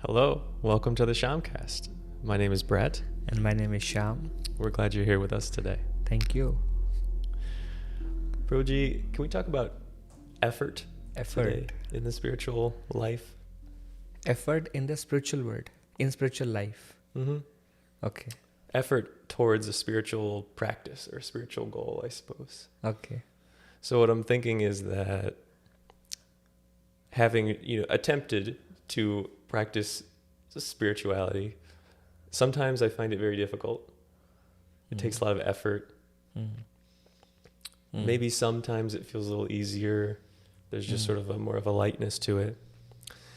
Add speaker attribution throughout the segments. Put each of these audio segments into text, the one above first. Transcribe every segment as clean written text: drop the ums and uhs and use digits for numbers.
Speaker 1: Hello, welcome to the Shyamcast. My name is Brett.
Speaker 2: And my name is Shyam.
Speaker 1: We're glad you're here with us today.
Speaker 2: Thank you.
Speaker 1: Prabhuji, can we talk about effort today in the spiritual life?
Speaker 2: Effort in the spiritual world, in spiritual life.
Speaker 1: Mm-hmm.
Speaker 2: Okay.
Speaker 1: Effort towards a spiritual practice or spiritual goal, I suppose.
Speaker 2: Okay.
Speaker 1: So what I'm thinking is that having attempted to practice spirituality, sometimes I find it very difficult. It takes a lot of effort. Maybe sometimes it feels a little easier. There's just sort of more of a lightness to it.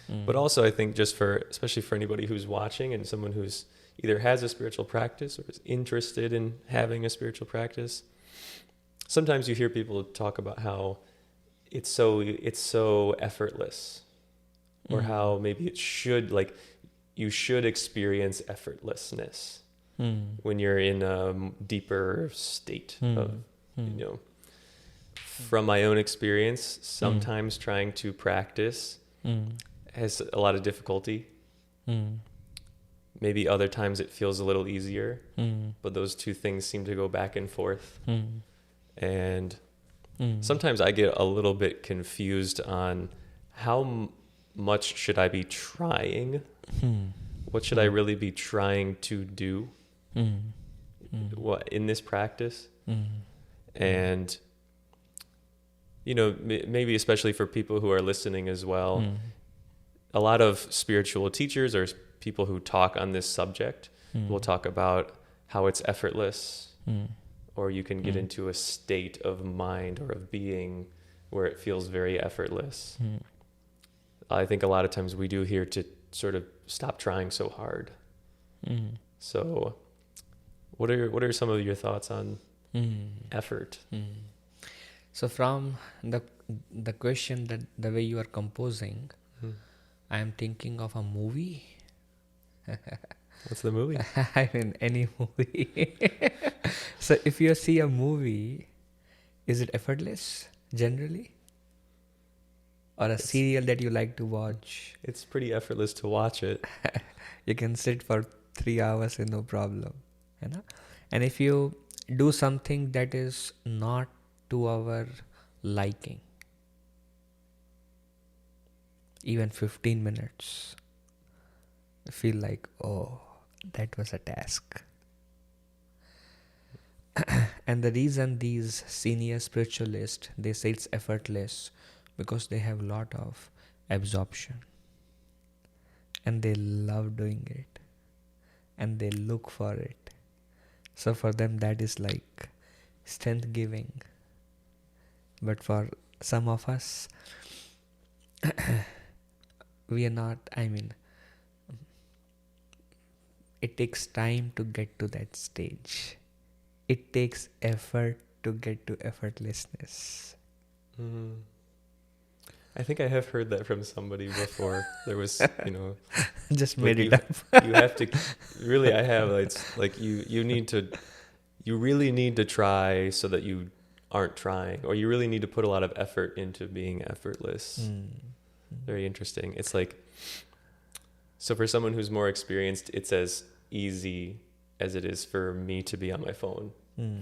Speaker 1: But also I think especially for anybody who's watching and someone who's either has a spiritual practice or is interested in having a spiritual practice, sometimes you hear people talk about how it's so effortless, or how maybe you should experience effortlessness when you're in a deeper state of, from my own experience, sometimes trying to practice has a lot of difficulty. Maybe other times it feels a little easier, but those two things seem to go back and forth. And sometimes I get a little bit confused on how much should I be trying? What should I really be trying to do? What in this practice? And maybe especially for people who are listening as well, a lot of spiritual teachers or people who talk on this subject will talk about how it's effortless, or you can get into a state of mind or of being where it feels very effortless. I think a lot of times we do here to sort of stop trying so hard. So what are some of your thoughts on effort?
Speaker 2: So from the question, that the way you are composing, I am thinking of a movie.
Speaker 1: What's the movie?
Speaker 2: I mean, any movie. So if you see a movie, is it effortless generally? Or a serial that you like to watch?
Speaker 1: It's pretty effortless to watch it.
Speaker 2: You can sit for 3 hours and no problem. You know? And if you do something that is not to our liking, even 15 minutes, I feel like, oh, that was a task. And the reason these senior spiritualists, they say it's effortless, because they have a lot of absorption. And they love doing it. And they look for it. So for them that is like strength giving. But for some of us, we are not, it takes time to get to that stage. It takes effort to get to effortlessness.
Speaker 1: I think I have heard that from somebody before. There was,
Speaker 2: Just made it up.
Speaker 1: You have to, really, I have, it's like you really need to try so that you aren't trying, or you really need to put a lot of effort into being effortless. Very interesting. It's like, so for someone who's more experienced, it's as easy as it is for me to be on my phone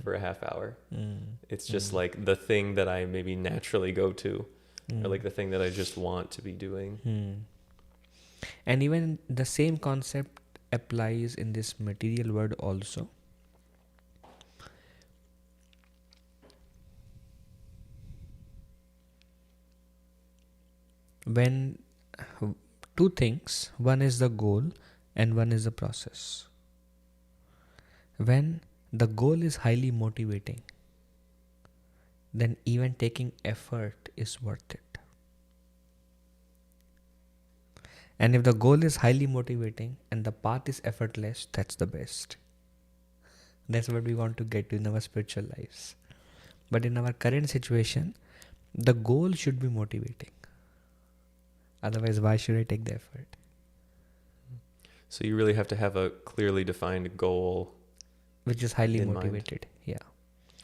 Speaker 1: for a half hour. It's just like the thing that I maybe naturally go to, or like the thing that I just want to be doing.
Speaker 2: And even the same concept applies in this material world also. When two things, one is the goal and one is the process. When the goal is highly motivating, then even taking effort is worth it. And if the goal is highly motivating and the path is effortless, that's the best. That's what we want to get to in our spiritual lives. But in our current situation, the goal should be motivating. Otherwise, why should I take the effort?
Speaker 1: So you really have to have a clearly defined goal,
Speaker 2: which is highly
Speaker 1: in
Speaker 2: motivated.
Speaker 1: Mind.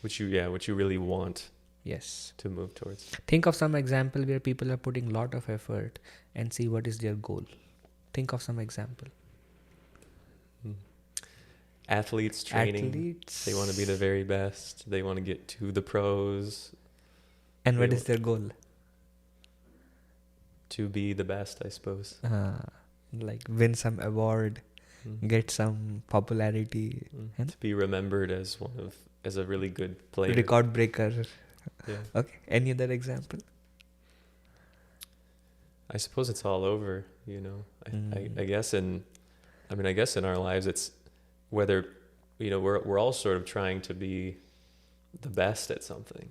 Speaker 1: Which you really want.
Speaker 2: Yes.
Speaker 1: To move towards.
Speaker 2: Think of some example where people are putting a lot of effort and see what is their goal. Think of some example.
Speaker 1: Athletes training.
Speaker 2: Athletes.
Speaker 1: They want to be the very best. They want to get to the pros.
Speaker 2: And what
Speaker 1: They
Speaker 2: is their goal?
Speaker 1: To be the best, I suppose.
Speaker 2: Like win some award, get some popularity.
Speaker 1: To be remembered as as a really good player.
Speaker 2: Record breaker.
Speaker 1: Yeah.
Speaker 2: Okay. Any other example?
Speaker 1: I suppose it's all over, I guess in our lives it's whether, we're all sort of trying to be the best at something.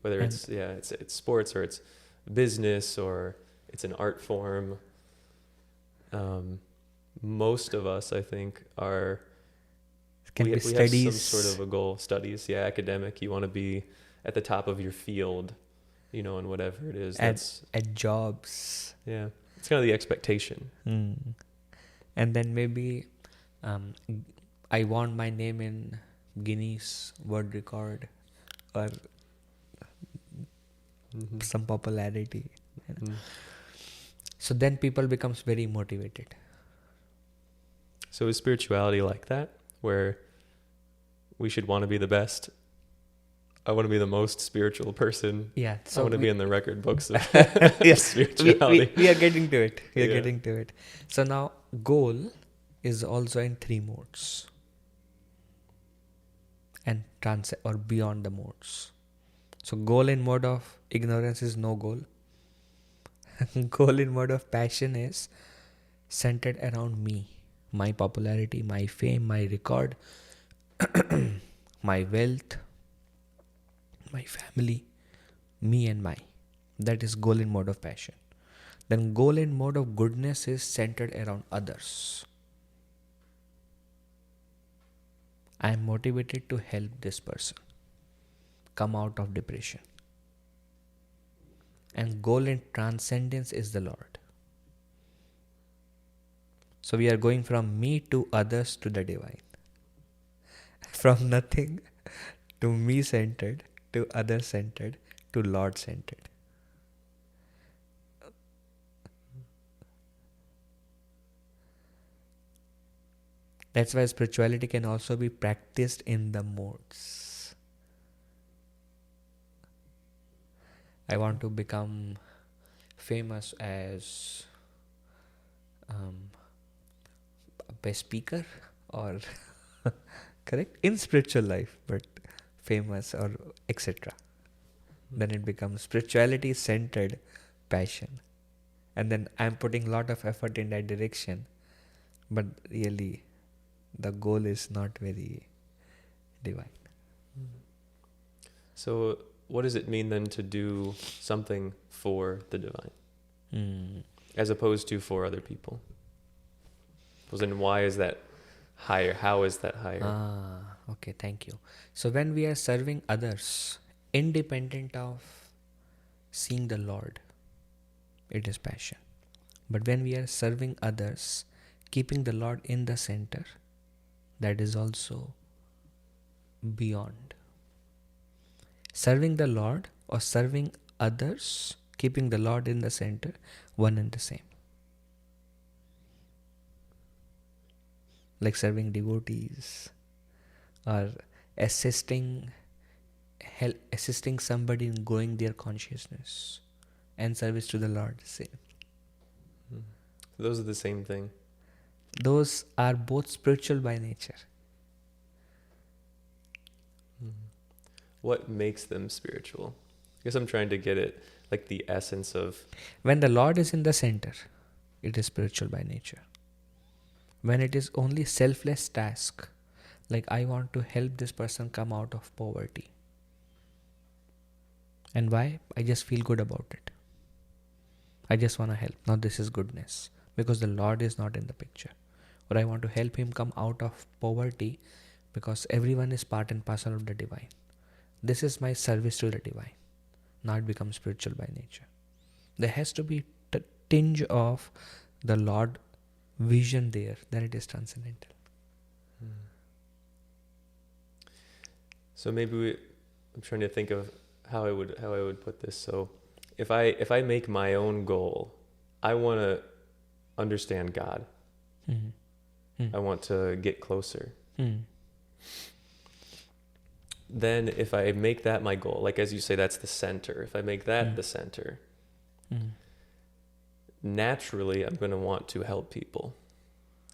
Speaker 1: Whether it's sports or it's business or it's an art form. Most of us, I think, we have some sort of a goal. Studies, academic. You want to be at the top of your field, and whatever it is.
Speaker 2: At jobs.
Speaker 1: Yeah, it's kind of the expectation.
Speaker 2: And then maybe I want my name in Guinness World Record or some popularity. So then people becomes very motivated.
Speaker 1: So is spirituality like that, where we should want to be the best? I want to be the most spiritual person.
Speaker 2: Yeah.
Speaker 1: So I want to be in the record books of
Speaker 2: spirituality. We are getting to it. Getting to it. So now goal is also in 3 modes. And or beyond the modes. So goal in mode of ignorance is no goal. Goal in mode of passion is centered around me. My popularity, my fame, my record, my wealth, my family, me and my. That is goal in mode of passion. Then goal in mode of goodness is centered around others. I am motivated to help this person come out of depression. And goal in transcendence is the Lord. So we are going from me to others to the divine. From nothing to me-centered to other-centered to Lord-centered. That's why spirituality can also be practiced in the modes. I want to become famous as a best speaker or correct? In spiritual life, but famous or etc. Then it becomes spirituality centered passion. And then I'm putting a lot of effort in that direction. But really, the goal is not very divine.
Speaker 1: So what does it mean then to do something for the divine as opposed to for other people? Well, then why is that higher? How is that higher?
Speaker 2: Okay, thank you. So when we are serving others, independent of seeing the Lord, it is passion. But when we are serving others, keeping the Lord in the center, that is also beyond. Serving the Lord or serving others, keeping the Lord in the center, one and the same. Like serving devotees or assisting somebody in growing their consciousness and service to the Lord, same.
Speaker 1: Those are the same thing.
Speaker 2: Those are both spiritual by nature.
Speaker 1: What makes them spiritual? I guess I'm trying to get it, like the essence of...
Speaker 2: When the Lord is in the center, it is spiritual by nature. When it is only selfless task, like I want to help this person come out of poverty. And why? I just feel good about it. I just want to help. Now this is goodness. Because the Lord is not in the picture. Or I want to help him come out of poverty because everyone is part and parcel of the divine. This is my service to the divine. Now it becomes spiritual by nature. There has to be a tinge of the Lord vision there, then it is transcendental.
Speaker 1: So maybe I'm trying to think of how I would put this. So if I make my own goal, I want to understand God.
Speaker 2: Mm. Mm.
Speaker 1: I want to get closer.
Speaker 2: Mm.
Speaker 1: Then if I make that my goal, like as you say, that's the center. If I make that
Speaker 2: Mm.
Speaker 1: the center,
Speaker 2: Mm.
Speaker 1: naturally I'm going to want to help people.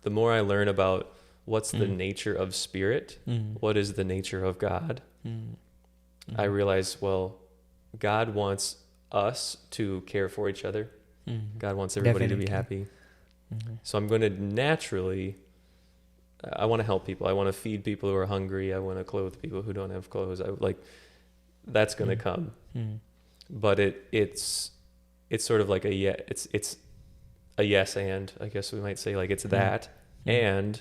Speaker 1: The more I learn about what's the
Speaker 2: Mm.
Speaker 1: nature of spirit,
Speaker 2: Mm.
Speaker 1: what is the nature of God,
Speaker 2: Mm.
Speaker 1: I realize, well, God wants us to care for each other.
Speaker 2: Mm.
Speaker 1: God wants everybody to be
Speaker 2: Definitely.
Speaker 1: happy.
Speaker 2: Mm-hmm.
Speaker 1: So I'm going to naturally, I want to help people. I want to feed people who are hungry. I want to clothe people who don't have clothes. That's going to come.
Speaker 2: Mm.
Speaker 1: But it's sort of like it's a yes and, I guess we might say, like it's that. And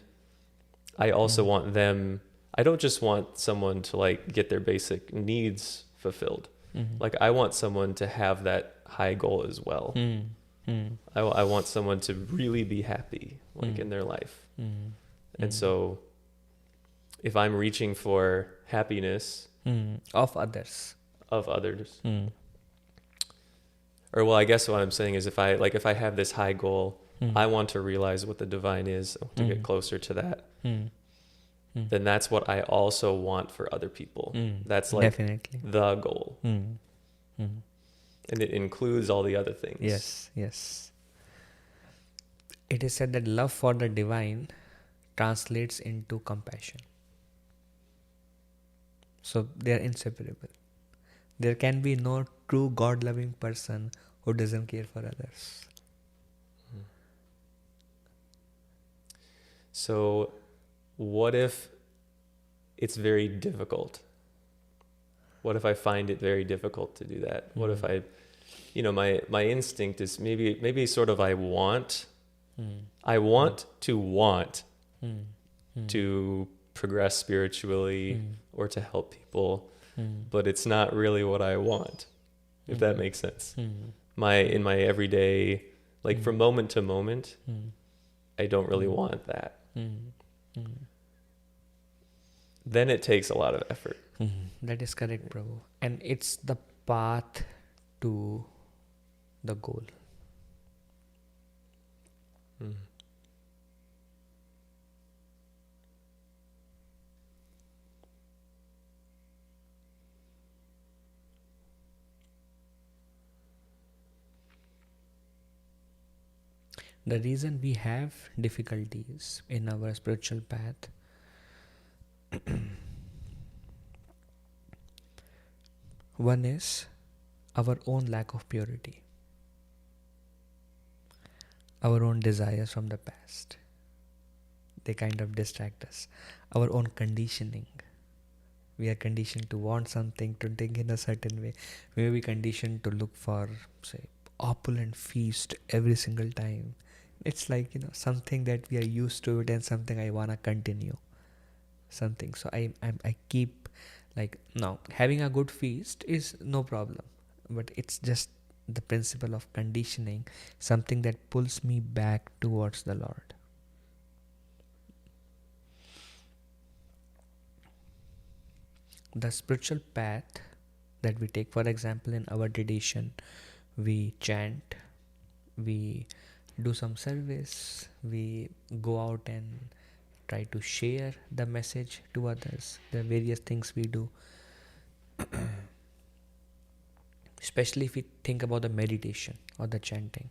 Speaker 1: I also want them, I don't just want someone to like get their basic needs fulfilled.
Speaker 2: Mm-hmm.
Speaker 1: Like I want someone to have that high goal as well.
Speaker 2: Mm. Mm.
Speaker 1: I want someone to really be happy, like in their life. And so if I'm reaching for happiness
Speaker 2: Of others.
Speaker 1: of others, or well, I guess what I'm saying is if I have this high goal, I want to realize what the divine is, I want to get closer to that. Then that's what I also want for other people. That's like
Speaker 2: Definitely.
Speaker 1: the goal. And it includes all the other things.
Speaker 2: Yes, yes. It is said that love for the divine translates into compassion. So they are inseparable. There can be no true God-loving person who doesn't care for others.
Speaker 1: So what if it's very difficult? What if I find it very difficult to do that? What if I, my instinct is maybe sort of I want to progress spiritually or to help people, but it's not really what I want, if that makes sense. In my everyday, like from moment to moment, I don't really want that. Then it takes a lot of effort.
Speaker 2: That is correct, Prabhu. And it's the path to the goal. The reason we have difficulties in our spiritual path one is our own lack of purity, our own desires from the past. They kind of distract us. Our own conditioning. We are conditioned to want something, to think in a certain way. We may be conditioned to look for, say, opulent feast every single time. It's like, something that we are used to it and something I want to continue. Something. So I keep, like, now, having a good feast is no problem. But it's just the principle of conditioning, something that pulls me back towards the Lord. The spiritual path that we take, for example, in our tradition, we chant, we do some service, we go out and try to share the message to others. There are various things we do. Especially if we think about the meditation or the chanting.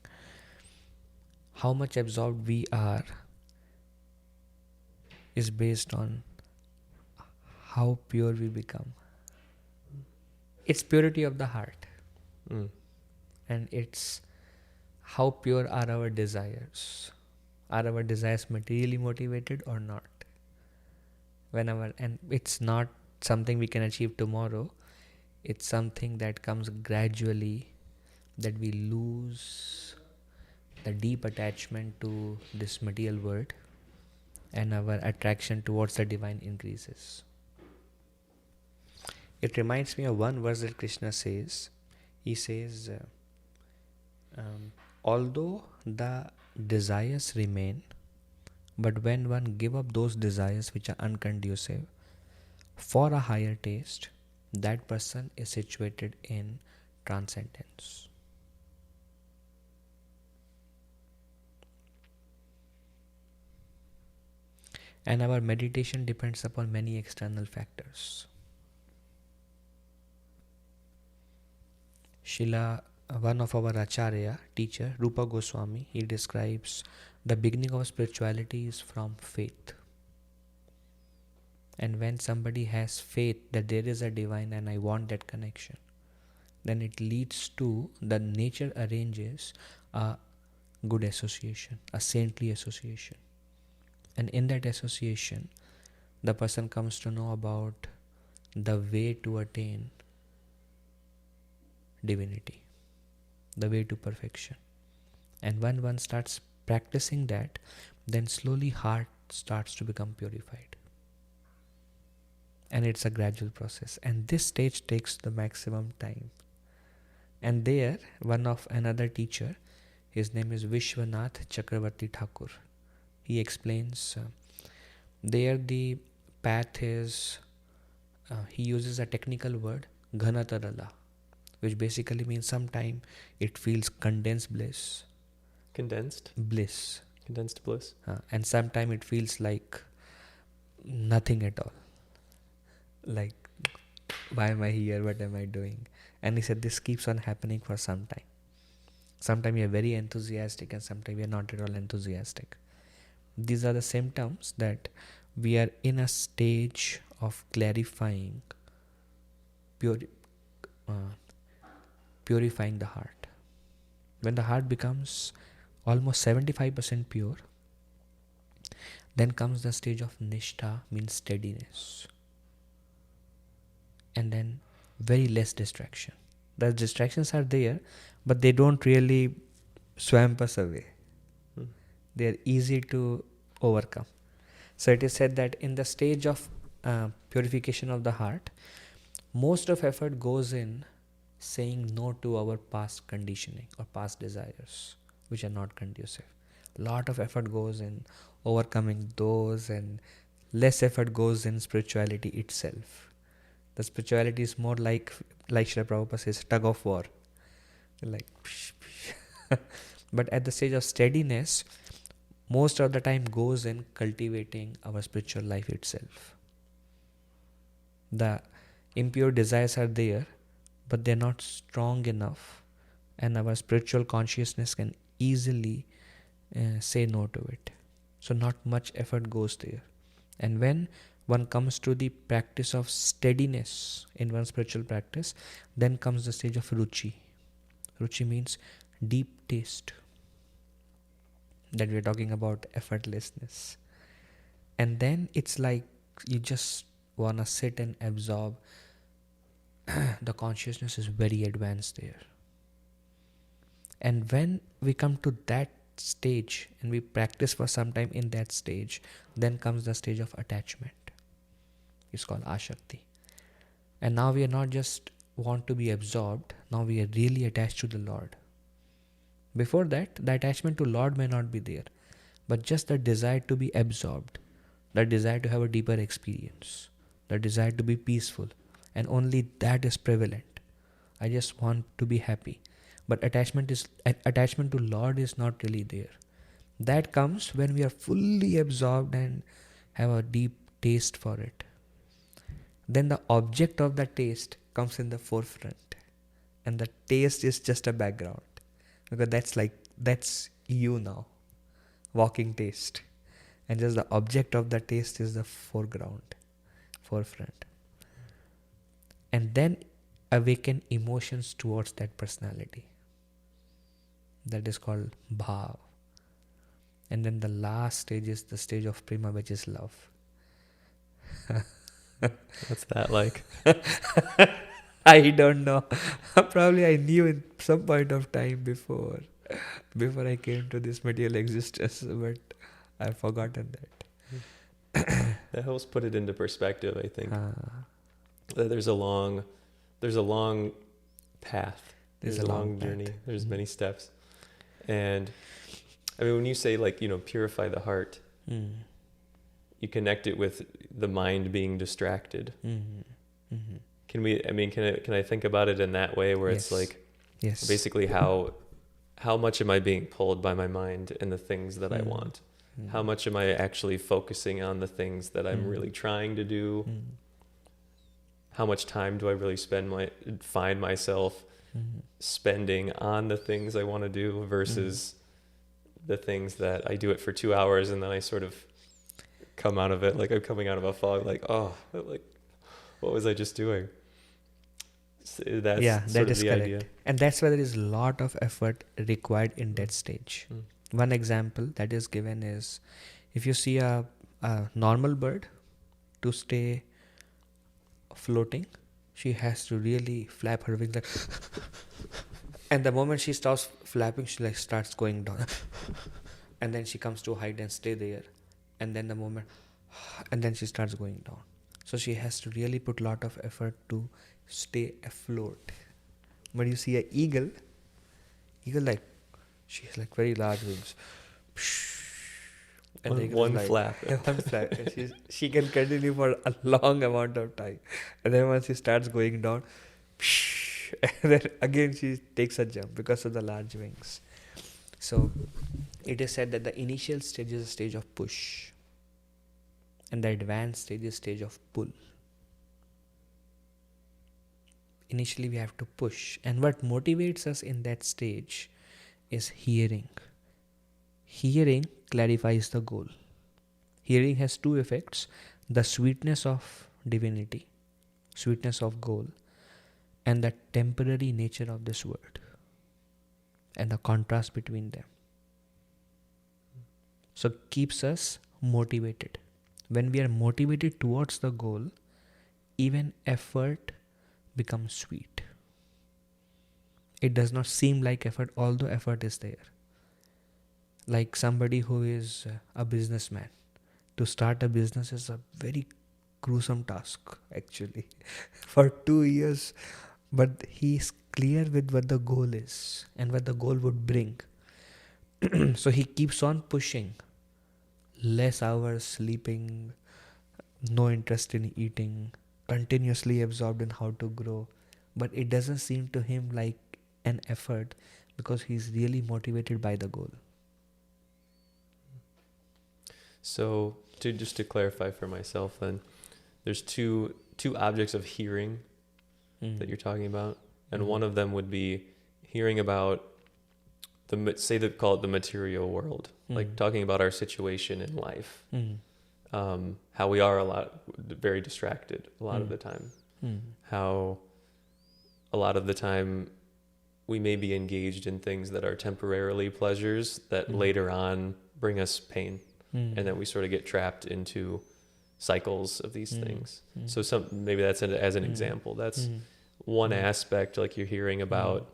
Speaker 2: How much absorbed we are is based on how pure we become. It's purity of the heart. And it's how pure are our desires. Are our desires materially motivated or not? And it's not something we can achieve tomorrow. It's something that comes gradually, that we lose the deep attachment to this material world and our attraction towards the divine increases. It reminds me of one verse that Krishna says. He says, although the desires remain, but when one give up those desires which are unconducive for a higher taste, that person is situated in transcendence. And our meditation depends upon many external factors. One of our Acharya, teacher, Rupa Goswami, he describes the beginning of spirituality is from faith. And when somebody has faith that there is a divine and I want that connection, then it leads to the nature arranges a good association, a saintly association. And in that association, the person comes to know about the way to attain divinity, the way to perfection. And when one starts practicing that, then slowly heart starts to become purified. And it's a gradual process. And this stage takes the maximum time. And there, another teacher, his name is Vishwanath Chakravarti Thakur. He explains, there the path is, he uses a technical word, Ghanatarala, which basically means sometime it feels condensed bliss.
Speaker 1: Condensed?
Speaker 2: Bliss.
Speaker 1: Condensed bliss.
Speaker 2: And sometime it feels like nothing at all. Like, why am I here? What am I doing? And he said this keeps on happening for some time. Sometimes we are very enthusiastic and sometimes we are not at all enthusiastic. These are the symptoms that we are in a stage of clarifying, purifying the heart. When the heart becomes almost 75% pure, then comes the stage of nishtha, means steadiness. And then very less distraction. The distractions are there, but they don't really swamp us away. They are easy to overcome. So it is said that in the stage of purification of the heart, most of effort goes in saying no to our past conditioning or past desires, which are not conducive. Lot of effort goes in overcoming those, and less effort goes in spirituality itself. The spirituality is more like Srila Prabhupada says, tug of war. Like, but at the stage of steadiness, most of the time goes in cultivating our spiritual life itself. The impure desires are there, but they're not strong enough, and our spiritual consciousness can easily say no to it. So not much effort goes there. And when one comes to the practice of steadiness in one's spiritual practice, then comes the stage of ruchi. Ruchi means deep taste. That we're talking about effortlessness. And then it's like you just want to sit and absorb. The consciousness is very advanced there. And when we come to that stage and we practice for some time in that stage, then comes the stage of attachment. It's called Ashakti. And now we are not just want to be absorbed, now we are really attached to the Lord. Before that, the attachment to Lord may not be there, but just the desire to be absorbed, the desire to have a deeper experience, the desire to be peaceful, and only that is prevalent. I just want to be happy. But attachment to Lord is not really there. That comes when we are fully absorbed and have a deep taste for it. Then the object of the taste comes in the forefront, and the taste is just a background, because that's you now, walking taste, and just the object of the taste is the forefront. And then awaken emotions towards that personality. That is called bhav. And then the last stage is the stage of prema, which is love.
Speaker 1: What's that like?
Speaker 2: I don't know. Probably I knew in some point of time before I came to this material existence, but I've forgotten that.
Speaker 1: That helps put it into perspective, I think. There's a long path. There's a long journey. There's many steps. And I mean, when you say purify the heart, you connect it with the mind being distracted. Can I think about it in that way, where it's like, basically how much am I being pulled by my mind and the things that I want? How much am I actually focusing on the things that I'm really trying to do? How much time do I really find myself spending on the things I want to do versus the things that I do it for 2 hours and then I sort of come out of it like I'm coming out of a fog, like, oh, like, what was I just doing? So that's
Speaker 2: that
Speaker 1: sort of
Speaker 2: is
Speaker 1: the
Speaker 2: correct.
Speaker 1: idea.
Speaker 2: And that's why there is a lot of effort required in that stage. One example that is given is, if you see a normal bird, to stay floating, she has to really flap her wings like and the moment she starts flapping, she like starts going down and then she comes to a height and stay there, and then the moment and then she starts going down. So she has to really put a lot of effort to stay afloat. But you see a eagle like, she has like very large wings, and the eagle
Speaker 1: One
Speaker 2: is like,
Speaker 1: flap.
Speaker 2: one flap, and she can continue for a long amount of time, and then once she starts going down, and then again she takes a jump because of the large wings. So it is said that the initial stage is a stage of push, and the advanced stage is stage of pull. Initially we have to push, and what motivates us in that stage is hearing. Hearing clarifies the goal. Hearing has two effects: the sweetness of divinity, sweetness of goal, and the temporary nature of this world, and the contrast between them. So keeps us motivated. When we are motivated towards the goal, even effort becomes sweet. It does not seem like effort, although effort is there. Like somebody who is a businessman, to start a business is a very gruesome task actually for 2 years, but he is clear with what the goal is and what the goal would bring. So he keeps on pushing, less hours sleeping, no interest in eating, continuously absorbed in how to grow, but it doesn't seem to him like an effort because he's really motivated by the goal.
Speaker 1: So just to clarify for myself, then there's two objects of hearing that you're talking about, and one of them would be hearing about call it the material world, like talking about our situation in life, how we are very distracted a lot of the time, how a lot of the time we may be engaged in things that are temporarily pleasures that later on bring us pain. And then we sort of get trapped into cycles of these things. So maybe that's as an example. That's one aspect, like you're hearing about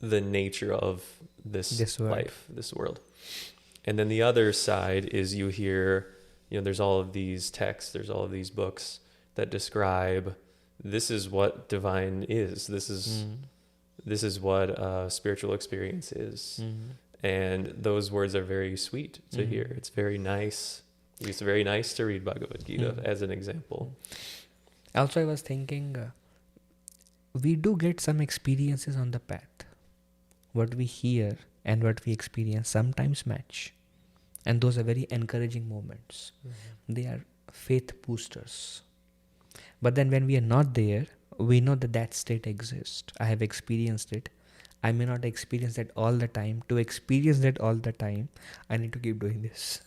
Speaker 1: the nature of this life, this world. And then the other side is you hear, there's all of these texts, there's all of these books that describe this is what divine is. This is what spiritual experience is. And those words are very sweet to hear. It's very nice. It's very nice to read Bhagavad Gita as an example.
Speaker 2: Also, I was thinking, we do get some experiences on the path. What we hear and what we experience sometimes match. And those are very encouraging moments. They are faith boosters. But then when we are not there, we know that state exists. I have experienced it. I may not experience that all the time. To experience that all the time, I need to keep doing this.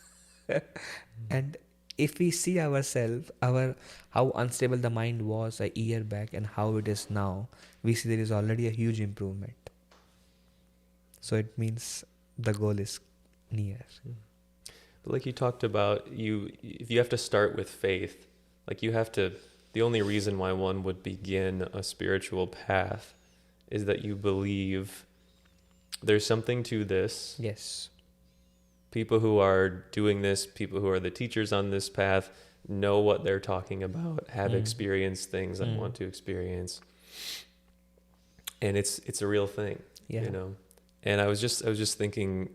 Speaker 2: And if we see ourselves, how unstable the mind was a year back and how it is now, we see there is already a huge improvement. So it means the goal is near.
Speaker 1: But like you talked about, if you have to start with faith, like the only reason why one would begin a spiritual path is that you believe there's something to this.
Speaker 2: Yes.
Speaker 1: People who are doing this, people who are the teachers on this path, know what they're talking about, have experienced things I want to experience. And it's a real thing, And I was just thinking,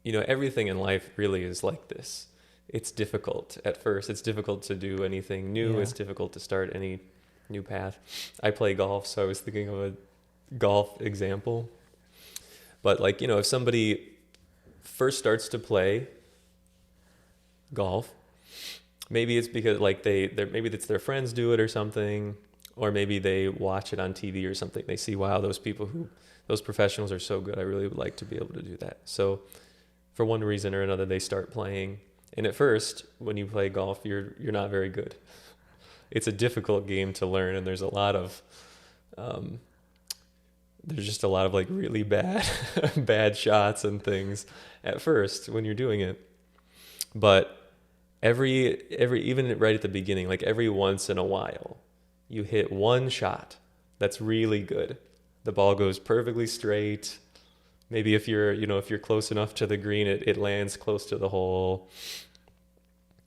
Speaker 1: everything in life really is like this. It's difficult at first. It's difficult to do anything new. It's difficult to start any new path. I play golf, so I was thinking of a golf example. But if somebody first starts to play golf, maybe it's because like maybe it's their friends do it or something, or maybe they watch it on TV or something. They see, wow, those professionals are so good. I really would like to be able to do that. So for one reason or another, they start playing. And at first, when you play golf, you're not very good. It's a difficult game to learn, and there's just a lot of like really bad bad shots and things at first when you're doing it. But every even right at the beginning, like every once in a while, you hit one shot that's really good. The ball goes perfectly straight. Maybe if you're close enough to the green, it lands close to the hole,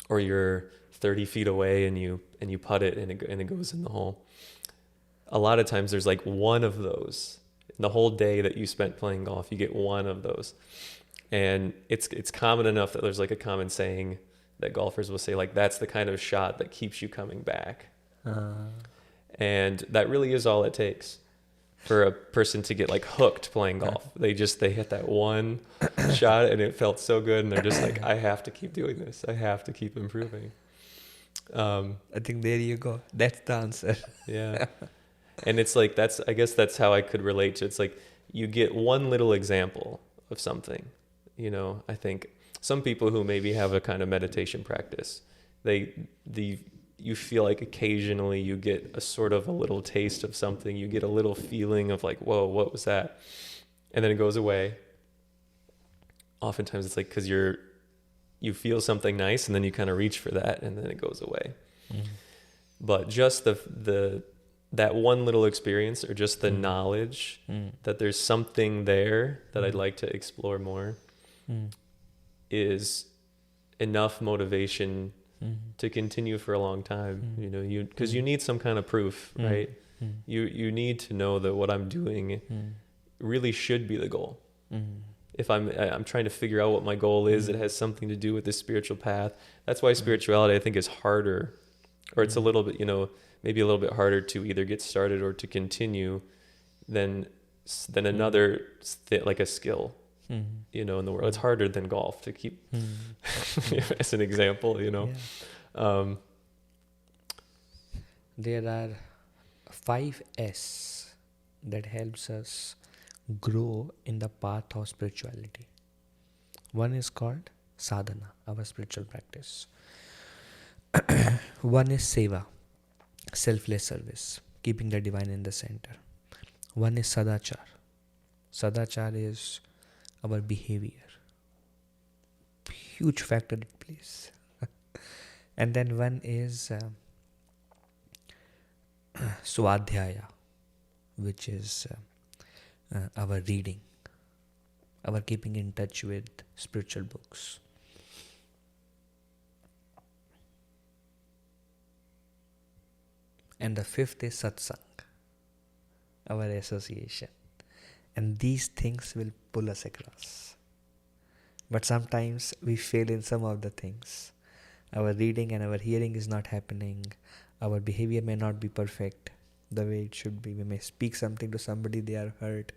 Speaker 1: or you're 30 feet away and you putt it and it goes in the hole. A lot of times there's like one of those. The whole day that you spent playing golf, you get one of those. And it's common enough that there's like a common saying that golfers will say, like, that's the kind of shot that keeps you coming back. And that really is all it takes for a person to get like hooked playing golf. They hit that one shot and it felt so good, and they're just like, I have to keep doing this. I have to keep improving.
Speaker 2: I think there you go. That's the answer.
Speaker 1: Yeah. And it's like, I guess that's how I could relate to it. It's like you get one little example of something. I think some people who maybe have a kind of meditation practice, you feel like occasionally you get a sort of a little taste of something. You get a little feeling of like, whoa, what was that? And then it goes away. Oftentimes it's like because you feel something nice and then you kind of reach for that and then it goes away. Mm-hmm. But just that one little experience, or just the knowledge that there's something there that I'd like to explore more, is enough motivation to continue for a long time. Because you need some kind of proof, right? You need to know that what I'm doing really should be the goal. If I'm trying to figure out what my goal is, it has something to do with this spiritual path. That's why spirituality, I think, is harder, or it's a little bit, maybe a little bit harder to either get started or to continue than another like a skill, in the world. It's harder than golf to keep, as an example,
Speaker 2: Yeah. There are 5 S that helps us grow in the path of spirituality. One is called sadhana, our spiritual practice. One is seva, selfless service, keeping the divine in the center. One is sadachar. Sadachar is our behavior. Huge factor it plays. And then one is swadhyaya, which is our reading, our keeping in touch with spiritual books. And the 5th is satsang, our association. And these things will pull us across. But sometimes we fail in some of the things. Our reading and our hearing is not happening. Our behavior may not be perfect the way it should be. We may speak something to somebody, they are hurt.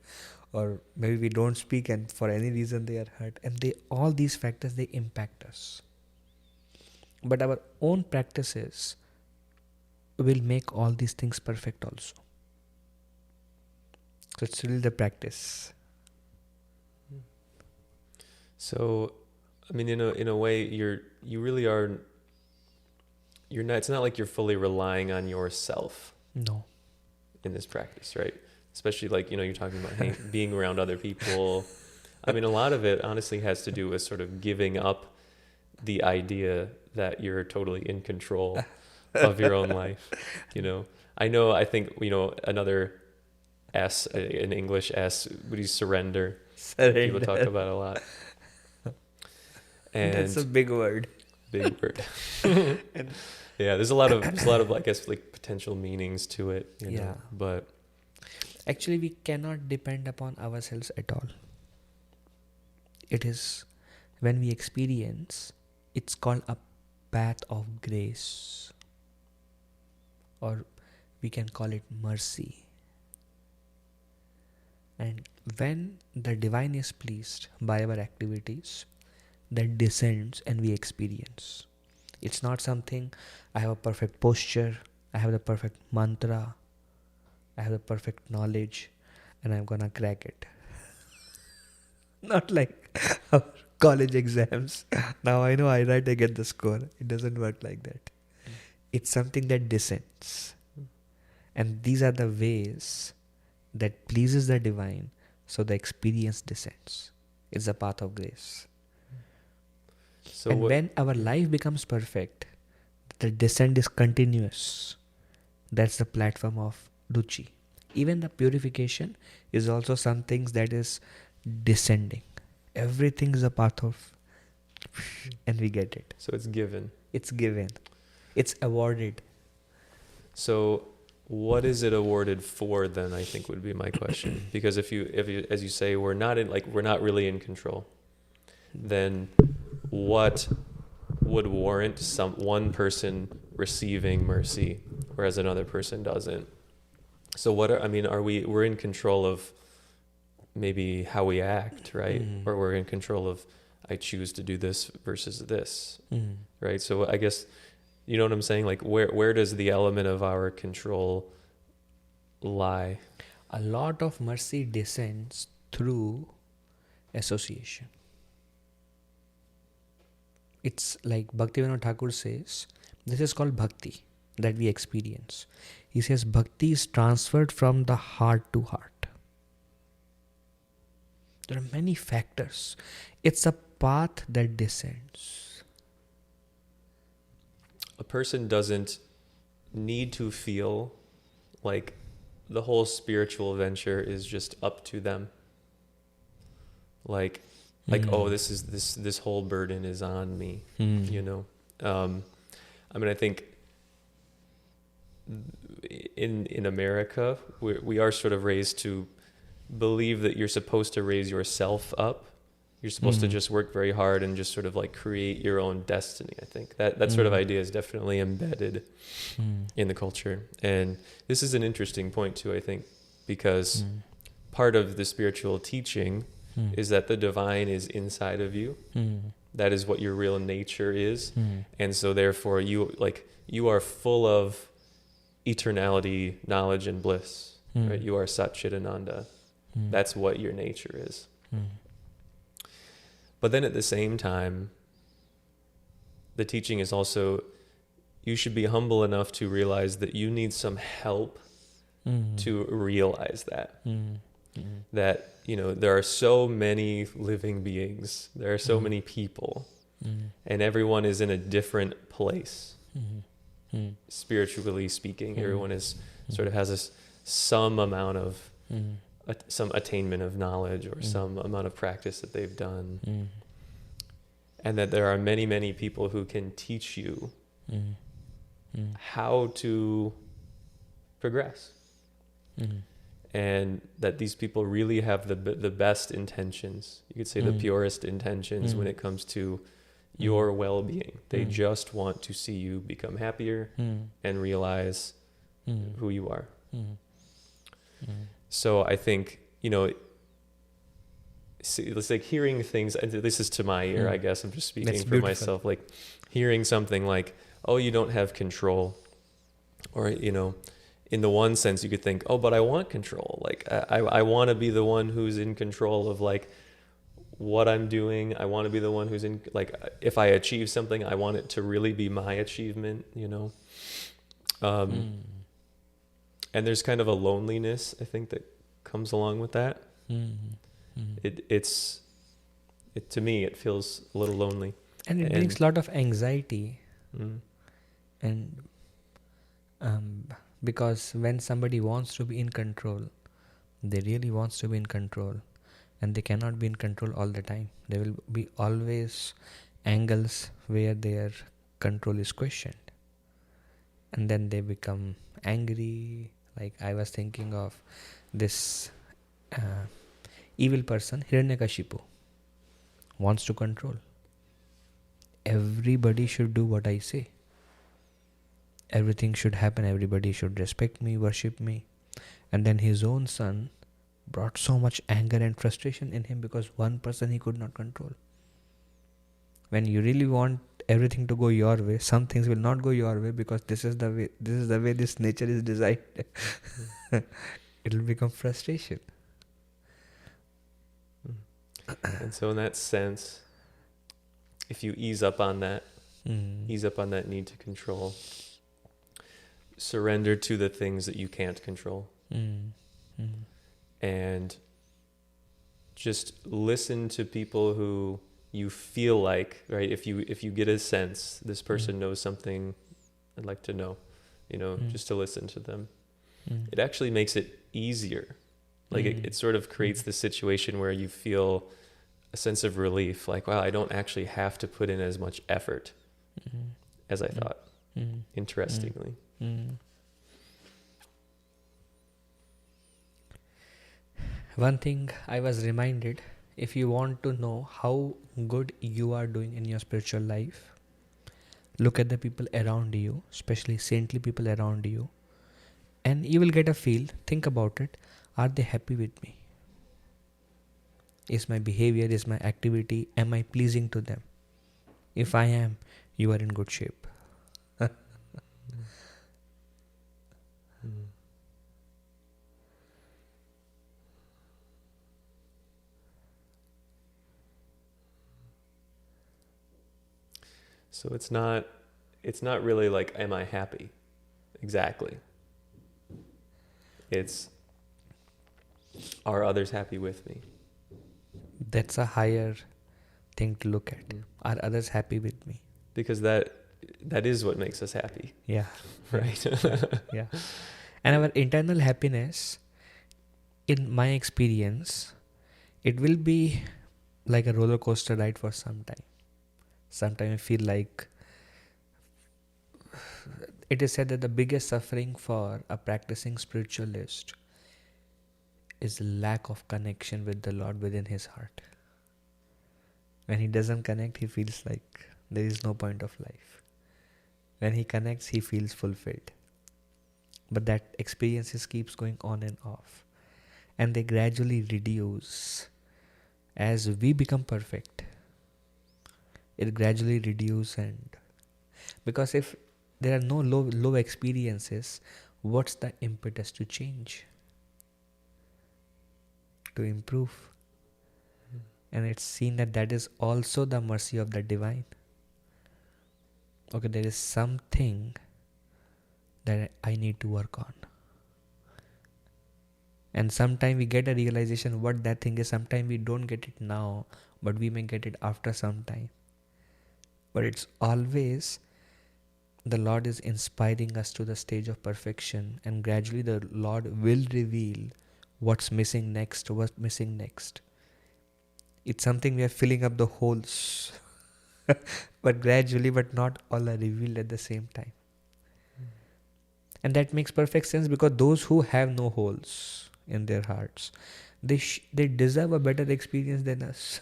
Speaker 2: Or maybe we don't speak and for any reason they are hurt. And all these factors, they impact us. But our own practices will make all these things perfect also. So it's really the practice.
Speaker 1: So, I mean, in a way, you really are. You're not. It's not like you're fully relying on yourself.
Speaker 2: No.
Speaker 1: In this practice, right? Especially like you're talking about being around other people. I mean, a lot of it honestly has to do with sort of giving up the idea that you're totally in control of your own life. I think another S in English, S would be surrender. People talk about it a lot. And
Speaker 2: that's a big word.
Speaker 1: Big word. Yeah, there's a lot of I guess like potential meanings to it. Know, but
Speaker 2: actually we cannot depend upon ourselves at all. It is when we experience, it's called a path of grace, or we can call it mercy. And when the divine is pleased by our activities, that descends and we experience. It's not something, I have a perfect posture, I have the perfect mantra, I have the perfect knowledge, and I'm gonna crack it. Not like our college exams. Now I know I write, I get the score. It doesn't work like that. It's something that descends. And these are the ways that pleases the divine, so the experience descends. It's the path of grace.
Speaker 1: So
Speaker 2: And when our life becomes perfect, the descent is continuous. That's the platform of Ruchi. Even the purification is also something that is descending. Everything is a path of, and we get it.
Speaker 1: So it's given.
Speaker 2: It's given. It's awarded.
Speaker 1: So what is it awarded for then, I think would be my question. Because if you, as you say, we're not really in control, then what would warrant one person receiving mercy, whereas another person doesn't? So we're in control of maybe how we act, right? Or we're in control of, I choose to do this versus this, right? So I guess, you know what I'm saying? Like where does the element of our control lie?
Speaker 2: A lot of mercy descends through association. It's like Bhaktivinoda Thakur says, this is called bhakti that we experience. He says bhakti is transferred from the heart to heart. There are many factors. It's a path that descends.
Speaker 1: A person doesn't need to feel like the whole spiritual venture is just up to them. Like, oh, this whole burden is on me, you know? I think in America, we are sort of raised to believe that you're supposed to raise yourself up. You're supposed to just work very hard and just sort of like create your own destiny. I think that sort of idea is definitely embedded in the culture. And this is an interesting point too, I think, because part of the spiritual teaching is that the divine is inside of you. That is what your real nature is. And so therefore you are full of eternality, knowledge, and bliss. Right? You are Sat Chit Ananda. That's what your nature is. But then at the same time, the teaching is also, you should be humble enough to realize that you need some help to realize that. That, there are so many living beings, there are so many people, and everyone is in a different place, spiritually speaking. Everyone is sort of has some amount of some attainment of knowledge or some amount of practice that they've done. And that there are many, many people who can teach you how to progress. And that these people really have the best intentions. You could say the purest intentions when it comes to your well-being. They just want to see you become happier and realize who you are. So I think, it's like hearing things, and this is to my ear, I guess I'm just speaking
Speaker 2: That's
Speaker 1: for
Speaker 2: beautiful.
Speaker 1: myself, like hearing something like, oh, you don't have control. Or, in the one sense you could think, oh, but I want control. Like I want to be the one who's in control of like what I'm doing. I want to be the one who's in, like, if I achieve something, I want it to really be my achievement, And there's kind of a loneliness, I think, that comes along with that. To me, it feels a little lonely.
Speaker 2: And it brings a lot of anxiety. And because when somebody wants to be in control, they really wants to be in control, and they cannot be in control all the time. There will be always angles where their control is questioned, and then they become angry. Like I was thinking of this evil person, Hiranyakashipu, wants to control. Everybody should do what I say. Everything should happen. Everybody should respect me, worship me. And then his own son brought so much anger and frustration in him because one person he could not control. When you really want everything to go your way, some things will not go your way because this is the way this nature is designed. It will become frustration.
Speaker 1: And so in that sense, if you ease up on that need to control, surrender to the things that you can't control, and just listen to people who you feel like, right, if you get a sense this person knows something I'd like to know, just to listen to them. It actually makes it easier. Like it sort of creates this situation where you feel a sense of relief, like, wow, I don't actually have to put in as much effort as I thought, interestingly.
Speaker 2: One thing I was reminded, if you want to know how good you are doing in your spiritual life, look at the people around you, especially saintly people around you, and you will get a feel. Think about it. Are they happy with me? Is my behavior, is my activity, am I pleasing to them? If I am, you are in good shape.
Speaker 1: So it's not really like, am I happy? Exactly. It's, are others happy with me?
Speaker 2: That's a higher thing to look at. Are others happy with me?
Speaker 1: Because that is what makes us happy.
Speaker 2: Yeah.
Speaker 1: Right.
Speaker 2: Yeah. And our internal happiness, in my experience, it will be like a roller coaster ride for some time. Sometimes I feel like it is said that the biggest suffering for a practicing spiritualist is lack of connection with the Lord within his heart. When he doesn't connect, he feels like there is no point of life. When he connects, he feels fulfilled. But that experience keeps going on and off. And they gradually reduce as we become perfect. It gradually reduces, and because if there are no low experiences, what's the impetus to change? To improve? And it's seen that is also the mercy of the divine. Okay, there is something that I need to work on. And sometimes we get a realization what that thing is. Sometimes we don't get it now, but we may get it after some time. But it's always the Lord is inspiring us to the stage of perfection, and gradually the Lord will reveal what's missing next. It's something we are filling up the holes. But gradually, but not all are revealed at the same time. And that makes perfect sense, because those who have no holes in their hearts, they deserve a better experience than us.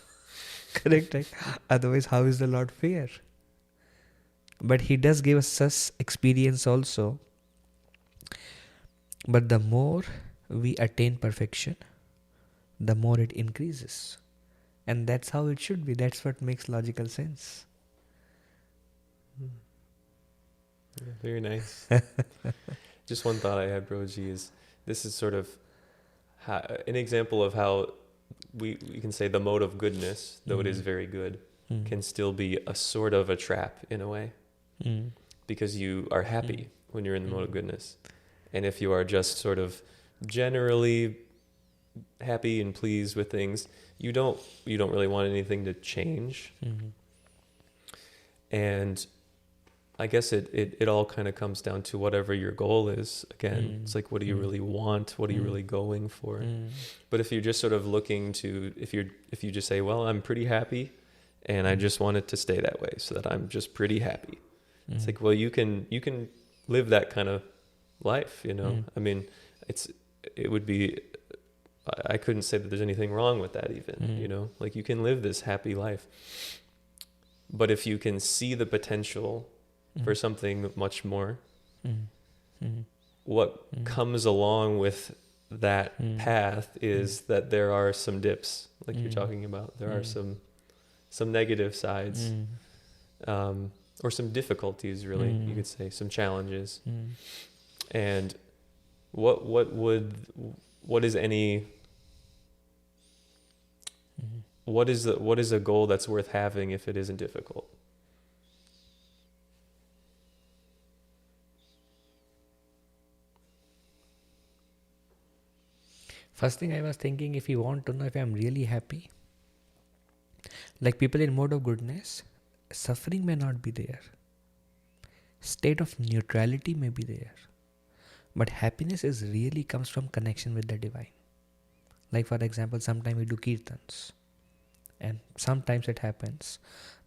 Speaker 2: Correct, right? Otherwise, how is the Lord fair? But he does give us such experience also. But the more we attain perfection, the more it increases. And that's how it should be. That's what makes logical sense.
Speaker 1: Yeah, very nice. Just one thought I had, Broji, is this is sort of an example of how we can say the mode of goodness, though it is very good, can still be a sort of a trap in a way. Because you are happy when you're in the mode of goodness. And if you are just sort of generally happy and pleased with things, you don't really want anything to change. And I guess it all kind of comes down to whatever your goal is. Again, it's like, what do you really want? What are you really going for? But if you're just sort of looking to, if you just say, well, I'm pretty happy and I just want it to stay that way so that I'm just pretty happy. It's like, well, you can live that kind of life, I mean, it would be, I couldn't say that there's anything wrong with that even, like you can live this happy life. But if you can see the potential for something much more, what comes along with that path is that there are some dips, like you're talking about. There are some negative sides, or some difficulties, really, you could say, some challenges. And what is a goal that's worth having if it isn't difficult?
Speaker 2: First thing I was thinking, if you want to know if I'm really happy, like people in mode of goodness, suffering may not be there. State of neutrality may be there. But happiness is really comes from connection with the divine. Like for example, sometimes we do kirtans. And sometimes it happens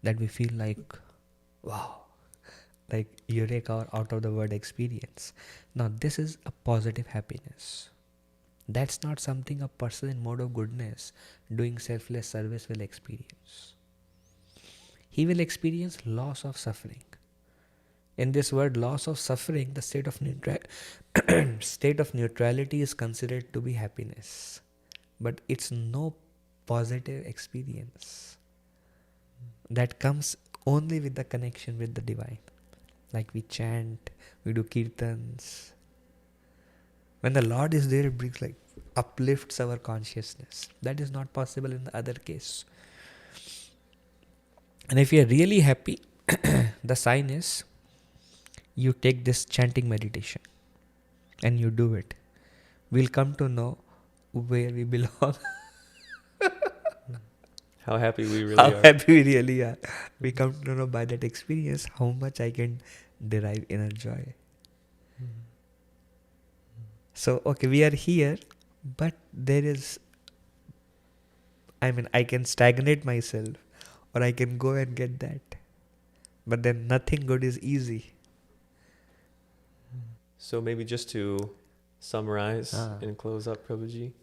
Speaker 2: that we feel like, wow, like eureka or out of the word experience. Now this is a positive happiness. That's not something a person in mode of goodness doing selfless service will experience. He will experience loss of suffering. In this word loss of suffering, the state of neutrality is considered to be happiness. But it's no positive experience. That comes only with the connection with the divine. Like we chant, we do kirtans. When the Lord is there, it brings like uplifts our consciousness. That is not possible in the other case. And if you are really happy, the sign is you take this chanting meditation and you do it. We'll come to know where we belong.
Speaker 1: How happy we really
Speaker 2: How
Speaker 1: are.
Speaker 2: happy we really are. We come to know by that experience how much I can derive inner joy. So, okay, we are here, but there is, I can stagnate myself or I can go and get that. But then nothing good is easy.
Speaker 1: So maybe just to summarize and close up, Prabhuji.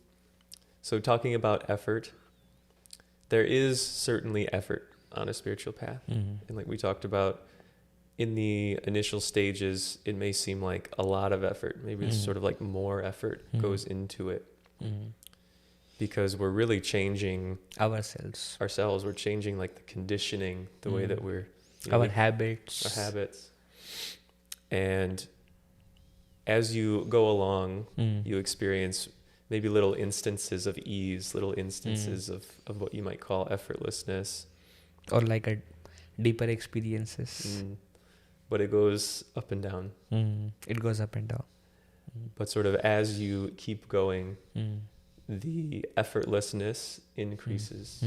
Speaker 1: So talking about effort, there is certainly effort on a spiritual path. And like we talked about, in the initial stages, it may seem like a lot of effort. Maybe it's sort of like more effort goes into it. Because we're really changing
Speaker 2: ourselves.
Speaker 1: We're changing like the conditioning, the way that we're...
Speaker 2: Our habits.
Speaker 1: Our habits. And as you go along, you experience maybe little instances of ease, little instances of what you might call effortlessness.
Speaker 2: Or like a deeper experiences.
Speaker 1: But it goes up and down.
Speaker 2: It goes up and down.
Speaker 1: But sort of as you keep going, the effortlessness increases.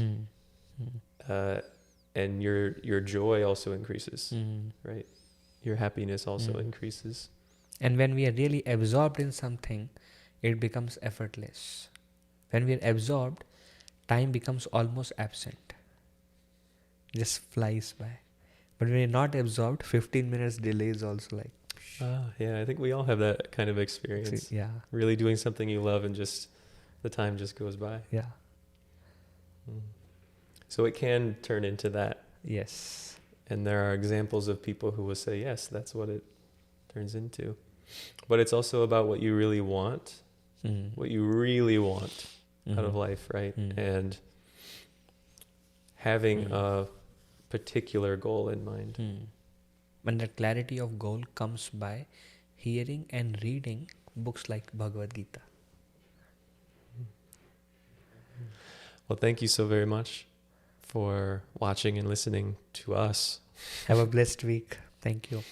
Speaker 1: And your joy also increases, right? Your happiness also increases.
Speaker 2: And when we are really absorbed in something, it becomes effortless. When we are absorbed, time becomes almost absent. Just flies by. But when you're not absorbed, 15 minutes delay is also like...
Speaker 1: Yeah, I think we all have that kind of experience.
Speaker 2: Yeah.
Speaker 1: Really doing something you love and just the time just goes by.
Speaker 2: Yeah.
Speaker 1: So it can turn into that.
Speaker 2: Yes.
Speaker 1: And there are examples of people who will say, yes, that's what it turns into. But it's also about what you really want, what you really want out of life, right? And having a particular goal in mind.
Speaker 2: And that clarity of goal comes by hearing and reading books like Bhagavad Gita.
Speaker 1: Well, thank you so very much for watching and listening to us.
Speaker 2: Have a blessed week. Thank you.